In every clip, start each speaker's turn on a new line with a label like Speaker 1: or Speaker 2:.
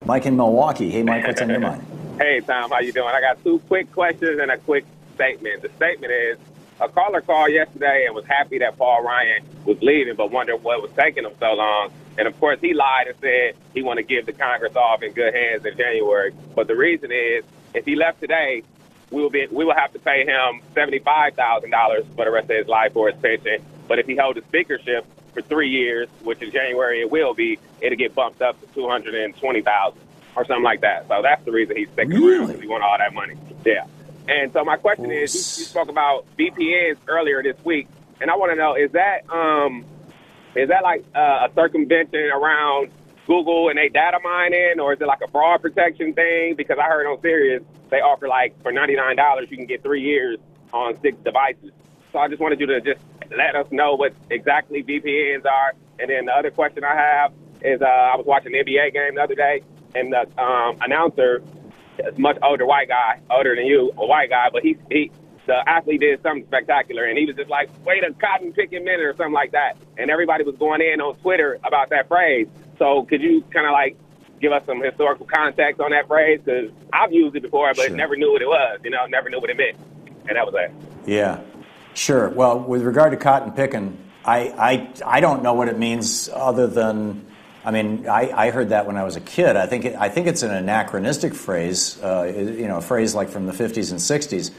Speaker 1: Mike in Milwaukee. Hey, Mike, what's on your mind?
Speaker 2: Hey, Tom, how you doing? I got two quick questions and a quick statement. The statement is, a caller called yesterday and was happy that Paul Ryan was leaving, but wondered what was taking him so long. And, of course, he lied and said he want to give the Congress off in good hands in January. But the reason is, if he left today, we will have to pay him $75,000 for the rest of his life for his pension. But if he held the speakership for 3 years, which in January it will be, it'll get bumped up to $220,000 or something like that. So that's the reason he's sticking around, because he want all that money. Yeah. And so my question is, you spoke about VPNs earlier this week, and I want to know, is that like a circumvention around Google and they data mining, or is it like a fraud protection thing? Because I heard on Sirius they offer, like, for $99 you can get 3 years on 6 devices. So I just wanted you to just let us know what exactly VPNs are. And then the other question I have is, I was watching the NBA game the other day, and the announcer, a much older white guy, older than you, a white guy, but the athlete did something spectacular, and he was just like, wait a cotton picking minute or something like that. And everybody was going in on Twitter about that phrase. So could you kind of like give us some historical context on that phrase? Because I've used it before, but never knew what it was, never knew what it meant. And that was that.
Speaker 1: Yeah, sure. Well, with regard to cotton picking, I don't know what it means other than, I heard that when I was a kid. I think it's an anachronistic phrase, a phrase like from the 50s and 60s.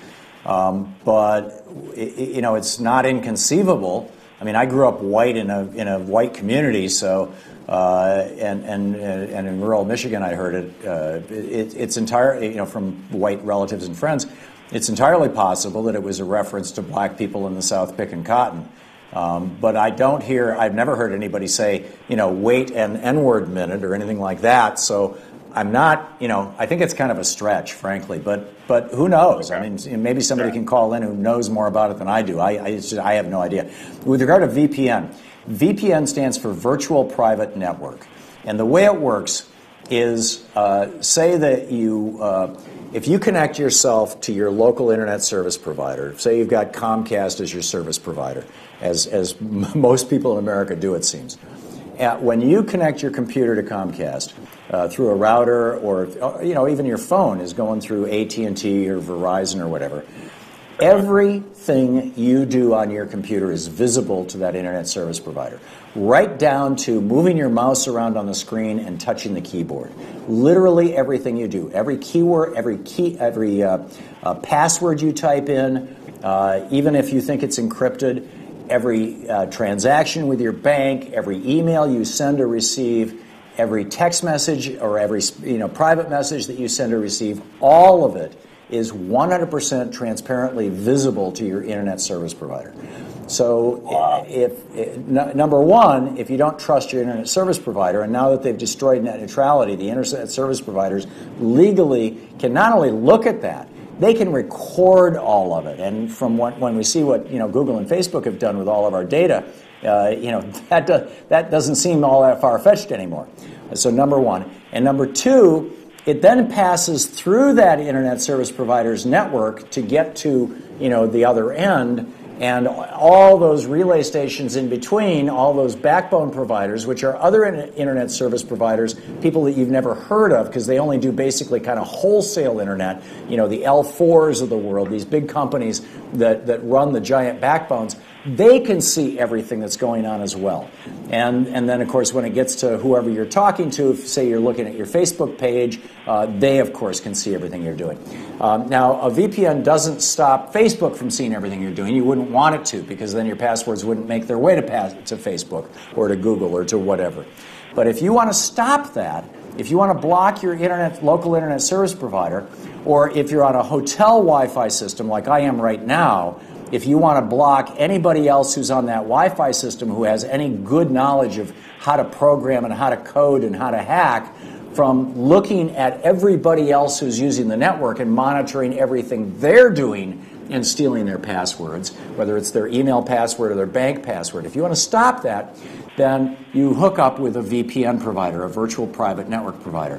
Speaker 1: But it's not inconceivable. I grew up white in a white community, so and in rural Michigan, I heard it. It's entirely, from white relatives and friends. It's entirely possible that it was a reference to black people in the South picking cotton. But I've never heard anybody say, wait an N-word minute or anything like that. So I'm not, I think it's kind of a stretch, frankly, but who knows? Okay. Maybe somebody can call in who knows more about it than I do. I have no idea. With regard to VPN stands for Virtual Private Network. And the way it works is, say that if you connect yourself to your local internet service provider, say you've got Comcast as your service provider, as most people in America do, it seems. When you connect your computer to Comcast through a router, or even your phone is going through AT&T or Verizon or whatever, everything you do on your computer is visible to that internet service provider, right down to moving your mouse around on the screen and touching the keyboard. Literally everything you do, every keyword, every password you type in, even if you think it's encrypted, every transaction with your bank, every email you send or receive, every text message or every private message that you send or receive, all of it is 100% transparently visible to your internet service provider. So number one, if you don't trust your internet service provider, and now that they've destroyed net neutrality, the internet service providers legally can not only look at that, they can record all of it. And from when we see what Google and Facebook have done with all of our data, that doesn't seem all that far-fetched anymore. So number one. And number two, it then passes through that internet service provider's network to get to the other end, and all those relay stations in between, all those backbone providers, which are other internet service providers, people that you've never heard of because they only do basically kind of wholesale internet, the L4s of the world, these big companies that run the giant backbones, they can see everything that's going on as well. And then, of course, when it gets to whoever you're talking to, if, say you're looking at your Facebook page, they, of course, can see everything you're doing. Now, a VPN doesn't stop Facebook from seeing everything you're doing. You wouldn't want it to, because then your passwords wouldn't make their way to Facebook or to Google or to whatever. But if you want to stop that, if you want to block your local internet service provider, or if you're on a hotel Wi-Fi system like I am right now, if you want to block anybody else who's on that Wi-Fi system who has any good knowledge of how to program and how to code and how to hack, from looking at everybody else who's using the network and monitoring everything they're doing and stealing their passwords, whether it's their email password or their bank password. If you want to stop that, then you hook up with a VPN provider, a virtual private network provider.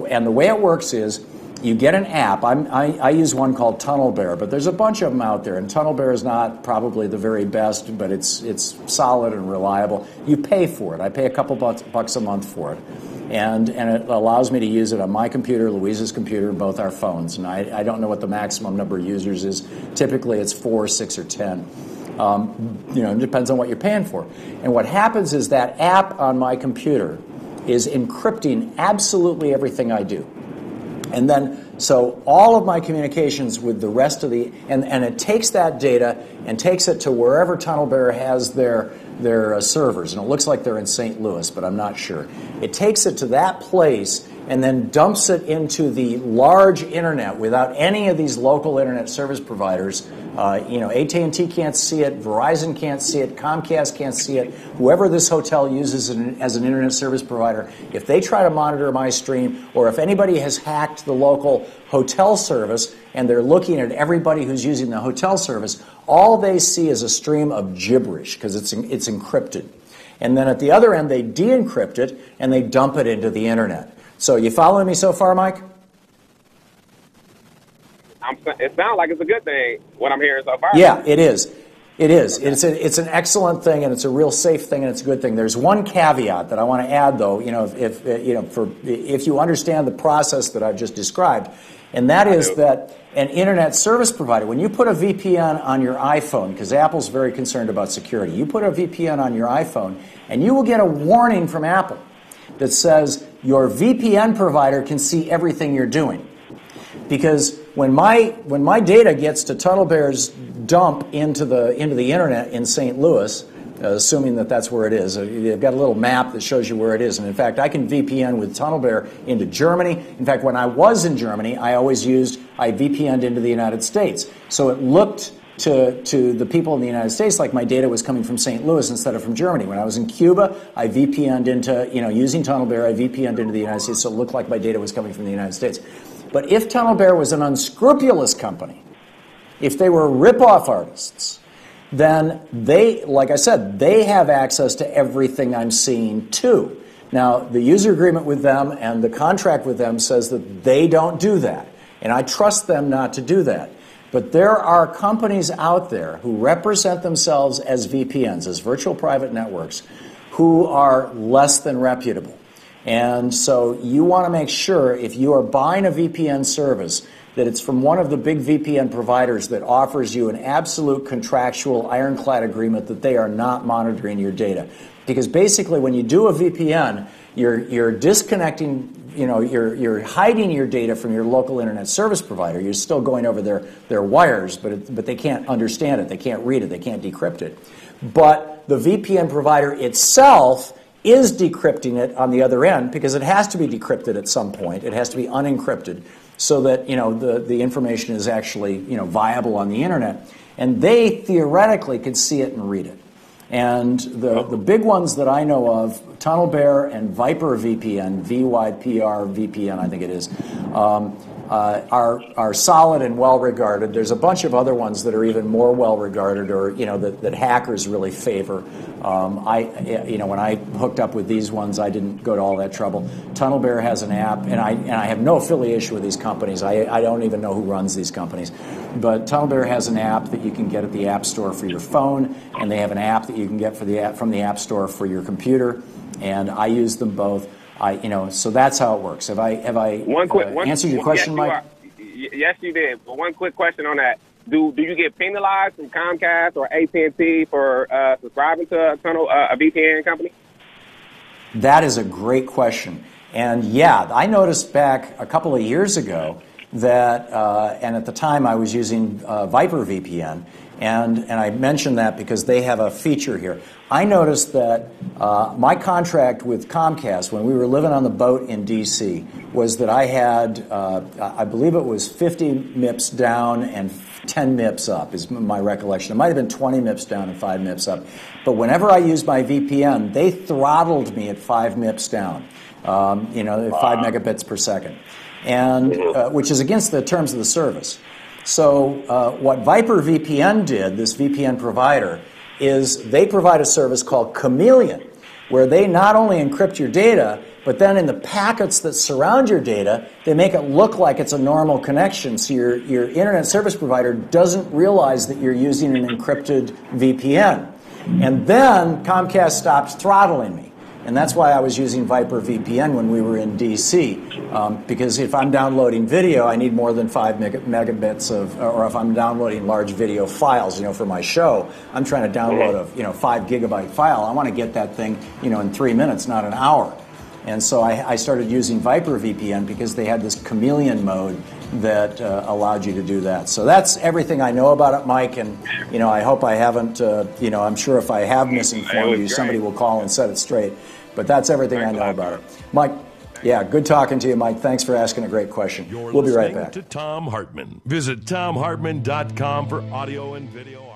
Speaker 1: And the way it works is, you get an app. I use one called TunnelBear, but there's a bunch of them out there, and TunnelBear is not probably the very best, but it's solid and reliable. You pay for it. I pay a couple bucks a month for it. and it allows me to use it on my computer, Louise's computer, both our phones. And I don't know what the maximum number of users is. Typically, it's 4, 6, or 10. It depends on what you're paying for. And what happens is that app on my computer is encrypting absolutely everything I do. And then, so all of my communications with the rest of and it takes that data and takes it to wherever TunnelBear has their servers. And it looks like they're in St. Louis, but I'm not sure. It takes it to that place and then dumps it into the large internet without any of these local internet service providers. AT&T can't see it, Verizon can't see it, Comcast can't see it. Whoever this hotel uses as an internet service provider, if they try to monitor my stream, or if anybody has hacked the local hotel service and they're looking at everybody who's using the hotel service, all they see is a stream of gibberish because it's encrypted. And then at the other end, they de-encrypt it and they dump it into the internet. So you following me so far, Mike?
Speaker 2: It sounds like it's a good thing, what I'm hearing so far.
Speaker 1: Yeah, it is. It is. Okay. It's an excellent thing, and it's a real safe thing, and it's a good thing. There's one caveat that I want to add, though. If you understand the process that I've just described, and that is that an internet service provider, when you put a VPN on your iPhone, because Apple's very concerned about security, you put a VPN on your iPhone, and you will get a warning from Apple that says your VPN provider can see everything you're doing. Because when my data gets to TunnelBear's dump into the internet in St. Louis, assuming that that's where it is, they've got a little map that shows you where it is. And in fact, I can VPN with TunnelBear into Germany. In fact, when I was in Germany, I VPN'd into the United States. So it looked to the people in the United States like my data was coming from St. Louis instead of from Germany. When I was in Cuba, I VPN'd into, using TunnelBear, I VPN'd into the United States, so it looked like my data was coming from the United States. But if TunnelBear was an unscrupulous company, if they were rip-off artists, then they, like I said, they have access to everything I'm seeing too. Now, the user agreement with them and the contract with them says that they don't do that, and I trust them not to do that. But there are companies out there who represent themselves as VPNs, as virtual private networks, who are less than reputable. And so you want to make sure, if you are buying a VPN service, that it's from one of the big VPN providers that offers you an absolute contractual ironclad agreement that they are not monitoring your data. Because basically when you do a VPN, you're disconnecting, you're hiding your data from your local internet service provider. You're still going over their wires, but they can't understand it, they can't read it, they can't decrypt it. But the VPN provider itself is decrypting it on the other end, because it has to be decrypted at some point. It has to be unencrypted so that the information is actually viable on the internet. And they theoretically can see it and read it. And the big ones that I know of, TunnelBear and Viper VPN, VYPR VPN, I think it is, are solid and well regarded. There's a bunch of other ones that are even more well regarded, or that hackers really favor. When I hooked up with these ones, I didn't go to all that trouble. TunnelBear has an app, and I have no affiliation with these companies. I don't even know who runs these companies, but TunnelBear has an app that you can get at the App Store for your phone, and they have an app that you can get from the App Store for your computer, and I use them both. So that's how it works. Have I answered your question, Mike?
Speaker 2: Yes, you did. But one quick question on that: Do you get penalized from Comcast or AT&T for subscribing to a VPN company?
Speaker 1: That is a great question, and yeah, I noticed back a couple of years ago that, and at the time I was using Viper VPN. And I mentioned that because they have a feature here. I noticed that my contract with Comcast when we were living on the boat in D.C. was that I had, I believe it was 50 MIPS down and 10 MIPS up is my recollection. It might have been 20 MIPS down and 5 MIPS up. But whenever I used my VPN, they throttled me at 5 MIPS down, 5 megabits per second, and which is against the terms of the service. So what Viper VPN did, this VPN provider, is they provide a service called Chameleon, where they not only encrypt your data, but then in the packets that surround your data, they make it look like it's a normal connection, so your internet service provider doesn't realize that you're using an encrypted VPN. And then Comcast stopped throttling me. And that's why I was using Viper VPN when we were in DC, because if I'm downloading video, I need more than 5 megabits of, or if I'm downloading large video files, for my show, I'm trying to download a 5 gigabyte file. I want to get that thing, in 3 minutes, not an hour. And so I started using Viper VPN because they had this chameleon mode that allowed you to do that. So that's everything I know about it, Mike. And, I hope I haven't, I'm sure if I have misinformed you, somebody will call and set it straight. But that's everything I know about it. Mike, yeah, good talking to you, Mike. Thanks for asking a great question. We'll be right back.
Speaker 3: To Thom Hartmann. Visit thomhartmann.com for audio and video.